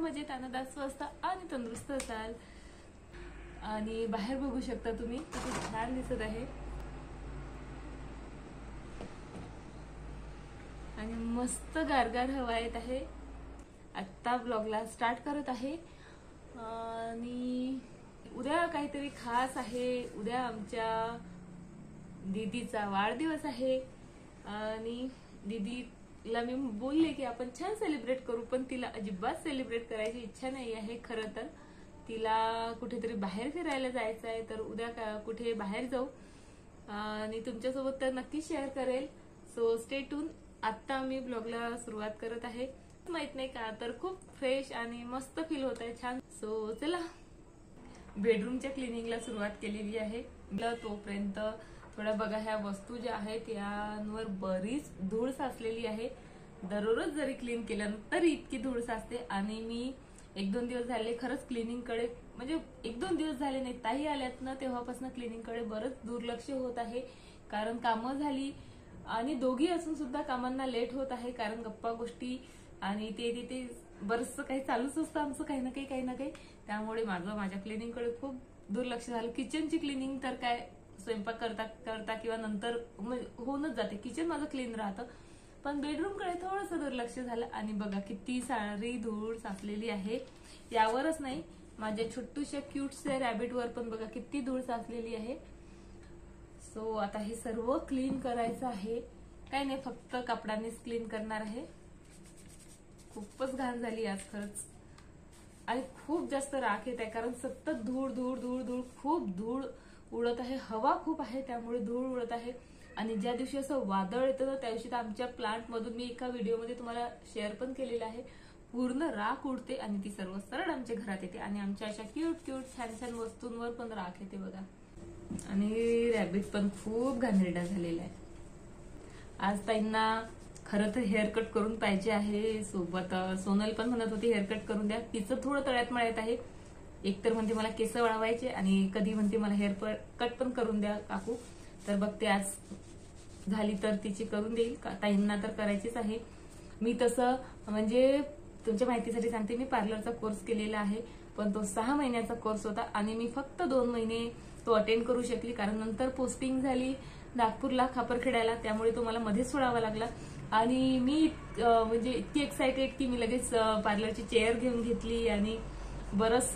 मजेत, आनंदात, स्वस्त आणि तंदुरुस्त असाल। आणि बाहेर बघू शकता तुम्ही किती छान दिसत आहे आणि मस्त गारगार हवा येत आहे। आता ब्लॉगला स्टार्ट करत आहे आणि उद्या काहीतरी खास आहे। उद्या आमच्या दीदीचा वाढदिवस आहे आणि दीदीला मी बोलले की आपण छान सेलिब्रेट करू, पण तिला अजिबात सेलिब्रेट करायची इच्छा नाही आहे। खरं तर तिला कुठेतरी बाहेर फिरायला जायचं आहे, तर उद्या कुठे बाहेर जाऊ आणि तुमच्यासोबत तर नक्की शेअर करेल। So stay tune. आता मी ब्लॉगला सुरुवात करत आहे। माहित नाही का, तर खूप फ्रेश आणि मस्त फील होत आहे, छान। सो चला, बेडरूमच्या क्लिनिंगला सुरुवात केलेली आहे। तोपर्यंत थोडा बघा, ह्या वस्तू ज्या आहेत यांवर बरीच धूळ साचलेली आहे। दररोज जरी क्लीन केलं तरी इतकी धूळ साचते आणि मी 1-2 दिवस झाले खरंच क्लिनिंग कडे, म्हणजे 1-2 दिवस झाले नाही, ताई आल्यात ना तेव्हापासून क्लिनिंग कडे बरंच दुर्लक्ष होत आहे। कारण कामं झाली आणि दोघी असून सुद्धा कामांना लेट होत आहे, कारण गप्पा गोष्टी आणि ते बरंचसं काही चालूच असतं आमचं, काही ना काही। त्यामुळे माझ्या क्लिनिंग कडे खूप दुर्लक्ष झालं। किचनची क्लिनिंग तर काय स्वयंपाक करता किंवा नंतर होऊनच जाते, किचन माझं क्लीन राहतं, पण बेडरूम कडे थोडंसं दुर्लक्ष झालं। आणि बघा किती सारी धूळ साचलेली आहे। यावरच नाही, माझ्या छोटूशा क्यूटच्या रॅबिट वर पण बघा किती धूळ साचलेली आहे। सो आता हे सर्व क्लीन करायचं आहे। काही नाही, फक्त कपड्यानेच क्लीन करणार आहे। खूपच घाण झाली आज खरंच, आणि खूप जास्त राख येत आहे, कारण सतत धूळ धूळ धूळ धूळ खूप धूळ उडत आहे। हवा खूप आहे त्यामुळे धूळ उडत आहे। आणि ज्या दिवशी असं वादळ येतं ना, त्या दिवशी तर आमच्या प्लांट मधून मी एका व्हिडिओमध्ये तुम्हाला शेअर पण केलेला आहे, पूर्ण राख उडते आणि ती सर्व सरळ आमच्या घरात येते आणि आमच्या अशा क्यूट छान वस्तूंवर पण राख येते बघा। आणि रॅबिट पण खूप घाणेरडा झालेला आहे। आज ताईंना खरं तर हेअर कट करून पाहिजे आहे, सोबत सोनल पण म्हणत होती हेअर कट करून द्या। तिचं थोडं तळ्यात मळ्यात आहे, एकतर म्हणते मला केस वाढवायचे आणि कधी म्हणते मला हेअर कट पण करून द्या काकू। तर बघते आज झाली तर तिची करून देईल, ताईंना तर करायचीच आहे। मी तसं म्हणजे तुमच्या माहितीसाठी सांगते, मी पार्लरचा कोर्स केलेला आहे, पण तो 6 महिन्याचा कोर्स होता आणि मी फक्त 2 महिने तो अटेंड करू शकली, कारण नंतर पोस्टिंग झाली नागपूरला खापरखेड्याला, त्यामुळे तो मला मध्येच सोडावा लागला। आणि मी म्हणजे इतकी एक्साइटेड की मी लगेच पार्लरची चेअर घेऊन घेतली आणि बरंच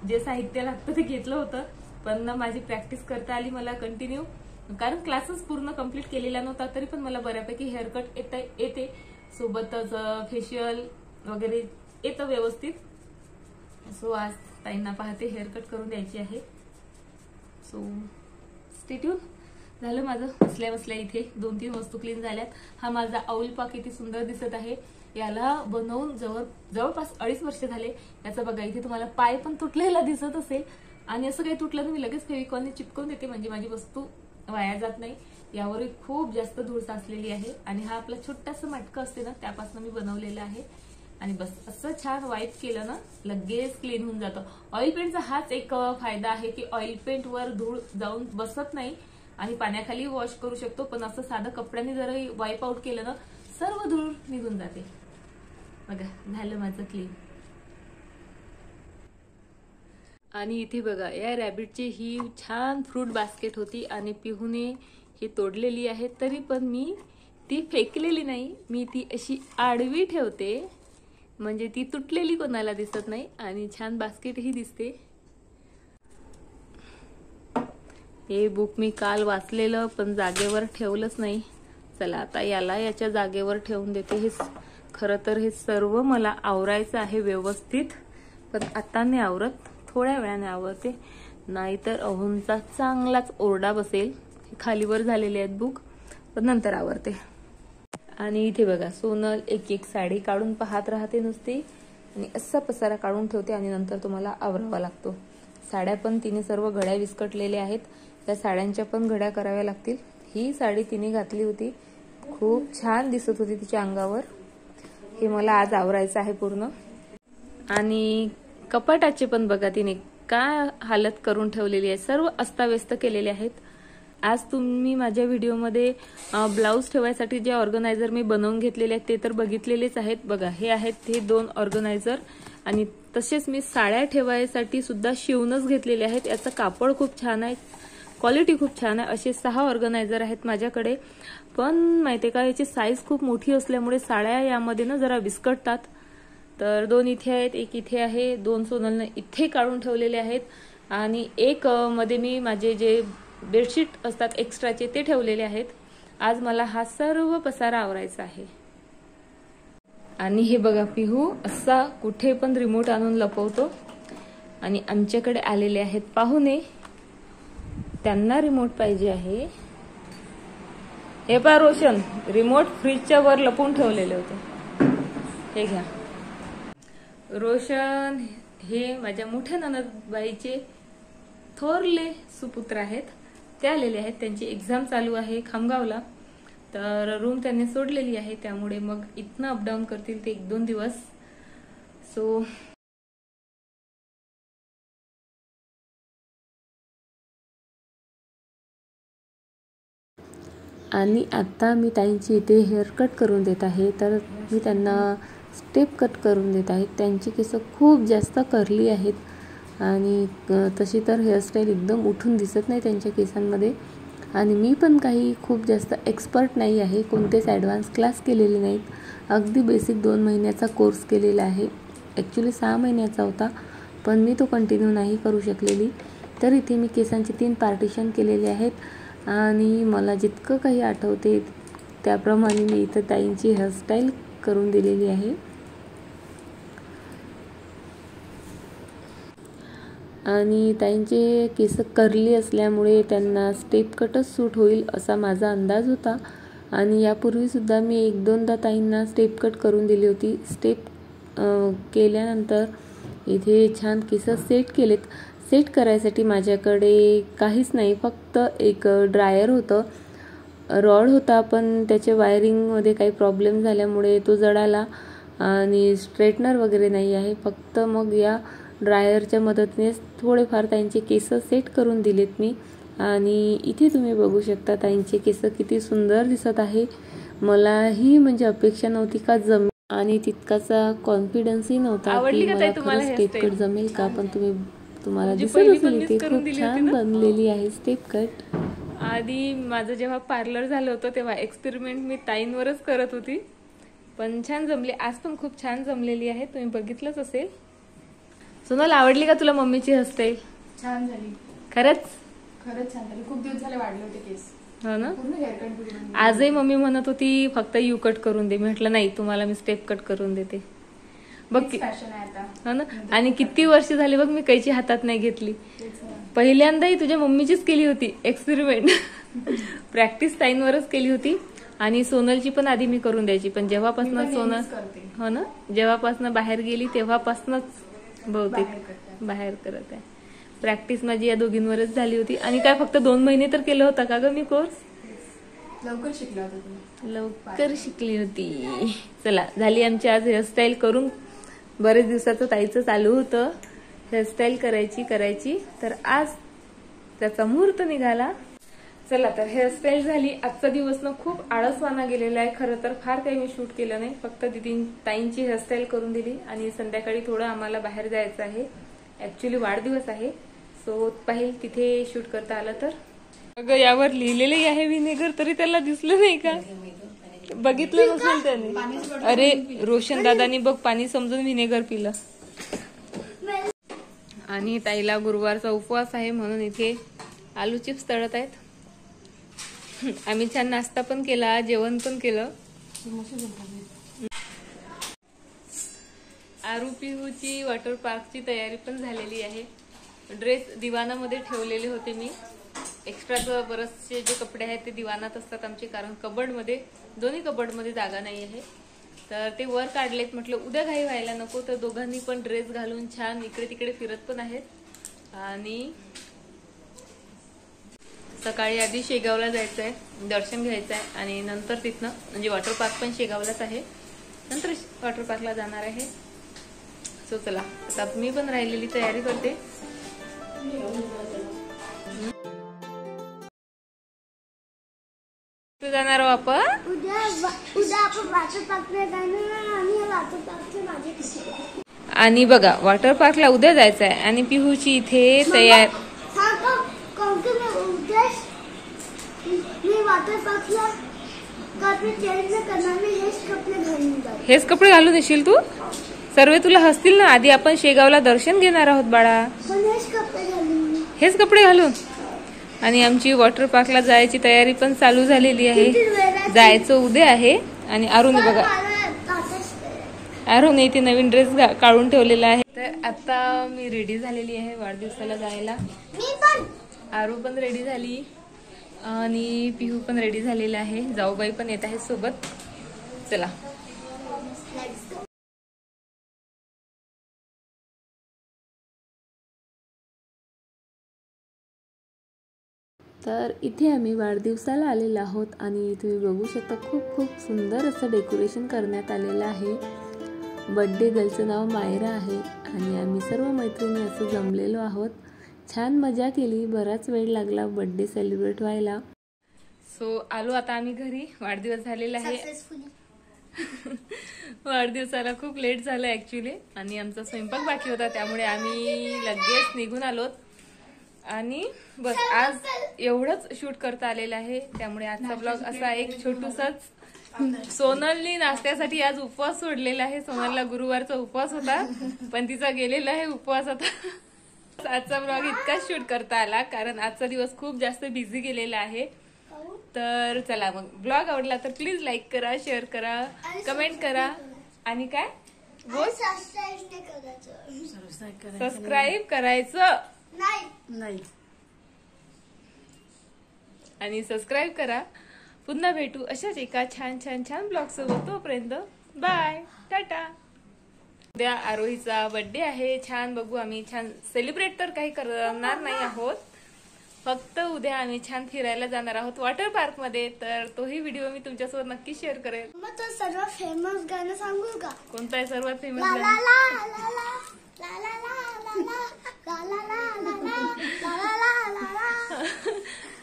जे साहित्य लागतं ते घेतलं होतं, पण माझी प्रॅक्टिस करता आली मला कंटिन्यू, कारण क्लासेस पूर्ण कम्प्लीट केलेला नव्हता, तरी पण मला बऱ्यापैकी हेअर कट येते, सोबतच फेशियल वगैरे येतं व्यवस्थित। सो आज ताईंना पाहते हेअर कट करून द्यायची आहे। So stay tune. झालं माझं बसल्या इथे 2-3 वस्तू क्लीन झाल्यात। हा माझा औलपा किती सुंदर दिसत आहे, याला बनवून जवळपास 2.5 वर्ष झाले। याचा बघा इथे तुम्हाला पाय पण तुटलेला दिसत असेल, आणि असं काही तुटलं तर मी लगेच फेविकॉलने चिपकवून देते, म्हणजे माझी वस्तू वाया जात नाही। यावरही खूप जास्त धूळ साचलेली आहे आणि हा आपला छोटासा मटका असते ना, त्यापासून मी बनवलेला आहे। आणि बस असं छान वाईप केलं ना लगेच क्लीन होऊन जातं। ऑइल पेंटचा हाच एक फायदा आहे की ऑइल पेंट वर धूळ जाऊन बसत नाही आणि पाण्याखाली वॉश करू शकतो, पण असं साधं कपड्याने जर वाईप आउट केलं ना सर्व धूळ निघून जाते। बघा झालं माझं क्लीन। आणि इथे बघा या रॅबिटची ही छान फ्रूट बास्केट होती आणि पिहूने ही तोडलेली आहे, तरी पण मी ती फेकलेली नाही, मी ती अशी आडवी ठेवते, म्हणजे ती तुटलेली कोणाला दिसत नाही आणि छान बास्केटही दिसते। हे बुक मी काल वाचलेलं पण जागेवर ठेवलंच नाही। चला आता याला याच्या जागेवर ठेवून देते। हे खरं तर हे सर्व मला आवरायचं आहे व्यवस्थित, पण आता नाही आवरत, थोड्या वेळाने आवरते, नाहीतर अहोंचा चांगलाच ओरडा बसेल। खालीवर झालेले आहेत बुक, पण नंतर आवरते। आणि इथे बघा सोनल एक साडी काढून पाहत राहते नुसती आणि असा पसारा काढून ठेवते आणि नंतर तुम्हाला आवरावा लागतो। साड्या पण तिने सर्व घड्या विस्कटलेल्या आहेत, त्या साड्यांच्या पण घड्या कराव्या लागतील। ही साडी तिने घातली होती, खूप छान दिसत होती तिच्या अंगावर, हे मला आज आवरायचं आहे पूर्ण। आणि कपाटाचे पण बघा तिने काय हालत करून ठेवलेली आहे, सर्व अस्ताव्यस्त केलेले आहेत। आज तुम्ही माझ्या व्हिडिओमध्ये ब्लाउज ठेवायसाठी जे ऑर्गनायझर मी बनवून घेतलेले आहेत ते तर बघितलेलेच आहेत। बघा हे आहेत हे 2 ऑर्गनायझर आणि तसेच मी साड्या ठेवायसाठी सुद्धा शिवूनच घेतलेले आहेत. याचं कापड खूप छान आहे, क्वालिटी खूप छान आहे. असे 6 ऑर्गनायझर आहेत माझ्याकडे. पण माहितीये का, याची साईज खूप मोठी असल्यामुळे साड्या यामध्ये ना जरा विस्कटतात. तर 2 इथे आहेत, एक इथे आहे, 2 सोनलने इथे काढून ठेवलेले आहेत आणि एक मध्ये मी माझे जे बेडशीट असतात एक्स्ट्राचे ते ठेवलेले आहेत. आज मला हा सर्व पसारा आवरायचा आहे. आणि हे बघा, पिहू असा कुठे पण रिमोट आणून लपवतो. आणि आमच्याकडे आलेले आहेत पाहुणे, त्यांना रिमोट पाहिजे आहे. हे पहा रोशन, रिमोट फ्रीजच्या वर लपवून ठेवलेले होते. हे घ्या. रोशन हे माझ्या मोठ्या ननदबाईचे थोरले सुपुत्र आहेत. ते आलेले आहेत, त्यांची एक्झाम चालू आहे खामगावला. तर रूम त्यांनी सोडलेली आहे, त्यामुळे मग इथनं अपडाऊन करतील ते 1-2 दिवस. सो आणि आता मी ताईंची इथे हेअर कट करून देत आहे. तर मी त्यांना स्टेप कट करून देत आहे. त्यांची केस खूप जास्त कर्ली आहेत आणि तशी तर हेअरस्टाईल एकदम उठून दिसत नाही त्यांच्या केसांमध्ये. आणि मी पण काही खूप जास्त एक्सपर्ट नाही आहे, कोणतेच ॲडव्हान्स क्लास केलेले नाहीत. अगदी बेसिक 2 महिन्याचा कोर्स केलेला आहे. ॲक्च्युली 6 महिन्याचा होता, पण मी तो कंटिन्यू नाही करू शकलेली. तर इथे मी केसांचे 3 पार्टिशन केलेले आहेत आणि मला जितकं काही आठवते त्याप्रमाणे मी इथं ताईंची हेअरस्टाईल करून दिलेली आहे. आणि ताईंचे केस कर्ली असल्यामुळे त्यांना स्टेप कटच सूट होईल असा माझा अंदाज होता. आणि यापूर्वीसुद्धा मी 1-2दा ताईंना स्टेप कट करून दिली होती. स्टेप केल्यानंतर इथे छान केस सेट केलेत. सेट करायसाठी माझ्याकडे काहीच नाही, फक्त एक ड्रायर होतं, रॉड होता, पण त्याच्या वायरिंगमध्ये काही प्रॉब्लेम झाल्यामुळे तो जळाला. आणि स्ट्रेटनर वगैरे नाही आहे. फक्त मग या ड्रायरच्या मदतीने थोडेफार ताईंचे केस सेट करून दिलेत मी. आणि इथे तुम्ही बघू शकता ताईंचे केस किती सुंदर दिसत आहे. मलाही म्हणजे अपेक्षा नव्हती का जमेल आणि तितकाचा कॉन्फिडन्सही नव्हता की मला खरंच स्टेप कट जमेल का. पण तुम्हाला दिसत असेल इथे खूप छान बनलेली आहे स्टेप कट. आधी माझं जेव्हा पार्लर झालं होतं तेव्हा एक्सपेरिमेंट मी ताईंवरच करत होती, पण छान जमली. आज पण खूप छान जमलेली आहे, तुम्ही बघितलंच असेल. सोनल, आवडली का तुला मम्मीची हेअरस्टाईल? छान झाली खरंच, खरंच छान झाली. खूप दिवस झाले वाढले होते केस. हो ना. पूर्ण हेअर कट. आजही मम्मी म्हणत होती फक्त यू कट करून दे. म्हटलं नाही, तुम्हाला मी स्टेप कट करून देते. बघ फॅशन आहे आता. हो ना. आणि किती वर्ष झाली बघ मी कैची हातात नाही घेतली. पहिल्यांदाही तुझ्या मम्मीचीच केली होती एक्सपेरिमेंट. प्रॅक्टिस ताईंवरच केली होती. आणि सोनलची पण आधी मी करून द्यायची, पण जेव्हापासून सोनल हो ना जेव्हापासून बाहेर गेली तेव्हापासूनच बहुतेक बाहेर करत आहे. प्रॅक्टिस माझी या दोघींवरच झाली होती. आणि काय फक्त 2 महिने तर केलं होता का ग मी कोर्स? लवकर शिकला होता. लवकर शिकली होती. चला, झाली आमची आज हेअरस्टाईल करून. बरेच दिवसाचं ताईचं चालू होतं हेअरस्टाईल करायची, तर आज त्याचा मुहूर्त निघाला. चला, तर हेअरस्टाईल झाली. आजचा दिवस ना खूप आळसवाना गेलेला आहे. खरं तर फार काही मी शूट केलं नाही, फक्त ताईंची हेअरस्टाईल करून दिली. आणि संध्याकाळी थोडं आम्हाला बाहेर जायचं आहे, ऍक्च्युली वाढदिवस आहे. सो पाहिल तिथे शूट करता आलं तर. अगं, यावर लिहिलेलंही आहे व्हिनेगर, तरी त्याला दिसलं नाही का? बघितलं नसेल त्याने. अरे रोशन दादानी बघ पाणी समजून व्हिनेगर पिलं. आणि ताईला गुरुवारचा उपवास आहे म्हणून इथे आलू चिप्स तळत आहेत. आम्ही छान नाश्ता पण केला, जेवण पण केलं. आरू पिहूची वॉटर पार्कची तयारी पण झालेली आहे. ड्रेस दिवाणामध्ये ठेवलेले होते मी. एक्स्ट्राचं बरेचसे जे कपडे आहेत ते दिवाणात असतात आमचे, कारण कबर्डमध्ये दोन्ही कबर्डमध्ये जागा नाही आहे. तर ते वर काढलेत. म्हटलं उद्या घाई व्हायला नको, तर दोघांनी पण ड्रेस घालून छान इकडे तिकडे फिरत पण आहेत. आणि सकाळी आधी शेगावला जायचं आहे, दर्शन घ्यायचं आहे आणि नंतर तिथनं म्हणजे वॉटर पार्क पण शेगावलाच आहे, नंतर वॉटर पार्कला जाणार आहे. सो चला, आता मी पण राहिलेली तयारी करते. जाणार आपण उद्या आपण वॉटर पार्कला जाणार आणि वॉटर पार्कचे माझे आणि बघा वॉटर पार्कला उद्या जायचं आहे आणि पिहूची इथे तयार हेच कपडे घालून येशील तू. सर्व तुला हसतील ना. आधी आपण शेगावला दर्शन घेणार आहोत बाळा. हेच कपडे घालून. आणि आमची वॉटर पार्कला जायची तयारी पण चालू झालेली आहे. जायचं उद्या आहे. आणि अरुण बघा अरुण इथे नवीन ड्रेस काढून ठेवलेला आहे. तर आता मी रेडी झालेली आहे वाढदिवसाला जायला. आरू पण रेडी झाली आणि पिहू पण रेडी झालेला आहे. जाऊबाई पण येत आहे सोबत. चला. तर इथे आम्ही वाढदिवसाला आलेलो आहोत आणि तुम्ही बघू शकता खूप खूप सुंदर असं डेकोरेशन करण्यात आलेलं आहे. बर्थडे गर्लचं नाव मायरा आहे आणि आम्ही सर्व मैत्रिणी असं जमलेलो आहोत. छान मजा केली. बराच वेळ लागला बर्थडे सेलिब्रेट व्हायला. सो आलो आता आम्ही घरी. वाढदिवस झालेला आहे. वाढदिवसाला खूप लेट झालं ऍक्च्युली आणि आमचा स्वयंपाक बाकी होता त्यामुळे आम्ही लगेच निघून आलोत. आणि बस आज एवढंच शूट करता आलेलं आहे. त्यामुळे आजचा ब्लॉग असा एक छोटूसाच. सोनलनी नाश्त्यासाठी आज उपवास सोडलेला आहे. सोनलला गुरुवारचा उपवास होता पण तिचा गेलेला आहे उपवास आता. आजचा ब्लॉग इतकाच शूट करता आला कारण आजचा दिवस खूप जास्त बिझी गेलेला आहे. तर चला मग ब्लॉग आवडला तर प्लीज लाईक करा, शेअर करा, कमेंट करा आणि काय सबस्क्राईब करायचं नाही आणि सबस्क्राईब करा. पुन्हा भेटू अशाच एका छान छान छान ब्लॉग सोबत. तोपर्यंत बाय, टाटा. उद्या आरोहीचा बर्थडे आहे. छान बघू आम्ही. छान सेलिब्रेट तर काही करणार नाही आहोत. फक्त उद्या आम्ही छान फिरायला जाणार आहोत वॉटर पार्क मध्ये. तर तोही व्हिडिओ मी तुमच्यासोबत नक्की शेअर करेल. मग तो सर्वात फेमस गाणं सांगू का? कोणतं आहे सर्वात फेमस ला ला गाणं? ला ला ला ला ला ला ला ला ला ला ला ला.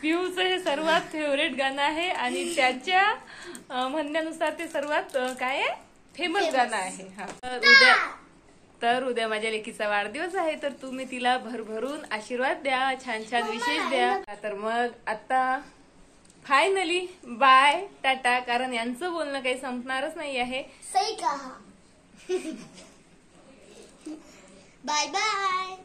पिहूचं हे सर्वात फेवरेट गाणं आहे आणि त्याच्या म्हणण्यानुसार ते सर्वात काय फेमस गाणं आहे. हा. तर उद्या माझ्या लेकीचा वाढदिवस आहे तर तुम्ही तिला भरभरून आशीर्वाद द्या, छान छान विशेष द्या. तर मग आता फायनली बाय, टाटा. कारण यांचं बोलणं काही संपणारच नाही आहे. सही कहा. Bye bye.